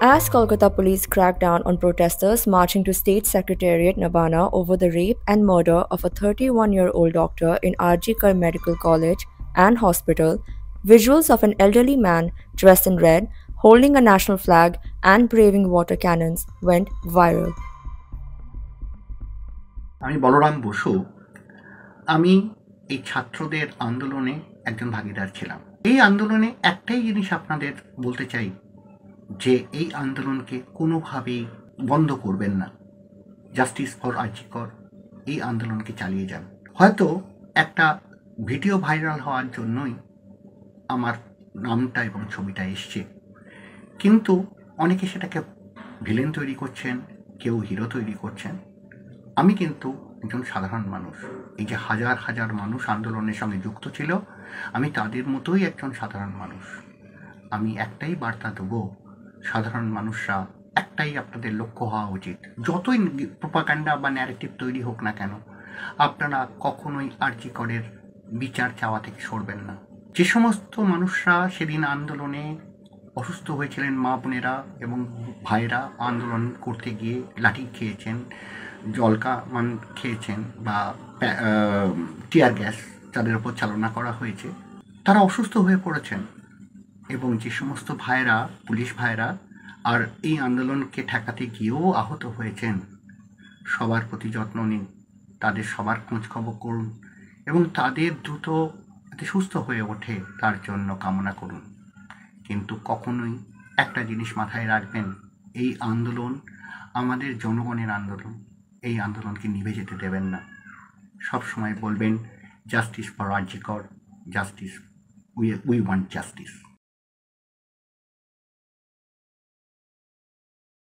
As Kolkata police cracked down on protesters marching to State Secretariat Nabana over the rape and murder of a 31-year-old doctor in RG Kar Medical College and Hospital, visuals of an elderly man dressed in red, holding a national flag and braving water cannons went viral. আমি বলরাম বসু। আমি এই ছাত্রদের আন্দোলনে একজন ভাগীদার ছিলাম। এই আন্দোলনে একটাই জিনিস আপনাদের বলতে চাই, যে এই আন্দোলনকে কোনোভাবেই বন্ধ করবেন না। জাস্টিস ফর আরজি কর, এই আন্দোলনকে চালিয়ে যান। হয়তো একটা ভিডিও ভাইরাল হওয়ার জন্যই আমার নামটা এবং ছবিটা এসছে, কিন্তু অনেকে সেটাকে ভিলেন তৈরি করছেন, কেউ হিরো তৈরি করছেন। আমি কিন্তু একজন সাধারণ মানুষ। এই যে হাজার হাজার মানুষ আন্দোলনের সঙ্গে যুক্ত ছিল, আমি তাদের মতোই একজন সাধারণ মানুষ। আমি একটাই বার্তা দেবো, সাধারণ মানুষরা, একটাই আপনাদের লক্ষ্য হওয়া উচিত। যতই প্রোপাগান্ডা বা ন্যারেটিভ তৈরি হোক না কেন, আপনারা কখনোই আরজি করের বিচার চাওয়া থেকে সরবেন না। যে সমস্ত মানুষরা সেদিন আন্দোলনে অসুস্থ হয়েছিলেন, মা বোনেরা এবং ভাইয়েরা আন্দোলন করতে গিয়ে লাঠি খেয়েছেন, জলকামান খেয়েছেন বা টিয়ার গ্যাস তাদের ওপর চালনা করা হয়েছে, তারা অসুস্থ হয়ে পড়েছেন। এবং যে সমস্ত ভাইয়েরা, পুলিশ ভাইয়েরা আর এই আন্দোলনকে ঠেকাতে গিয়েও আহত হয়েছেন, সবার প্রতি যত্ন নিন, তাদের সবার খোঁজ খবর করুন এবং তাদের দ্রুত যাতে সুস্থ হয়ে ওঠে তার জন্য কামনা করুন। কিন্তু কখনোই একটা জিনিস মাথায় রাখবেন, এই আন্দোলন আমাদের জনগণের আন্দোলন। এই আন্দোলনকে নিভে যেতে দেবেন না। সবসময় বলবেন, জাস্টিস ফর আরজি কর, জাস্টিস, উই ওয়ান্ট জাস্টিস।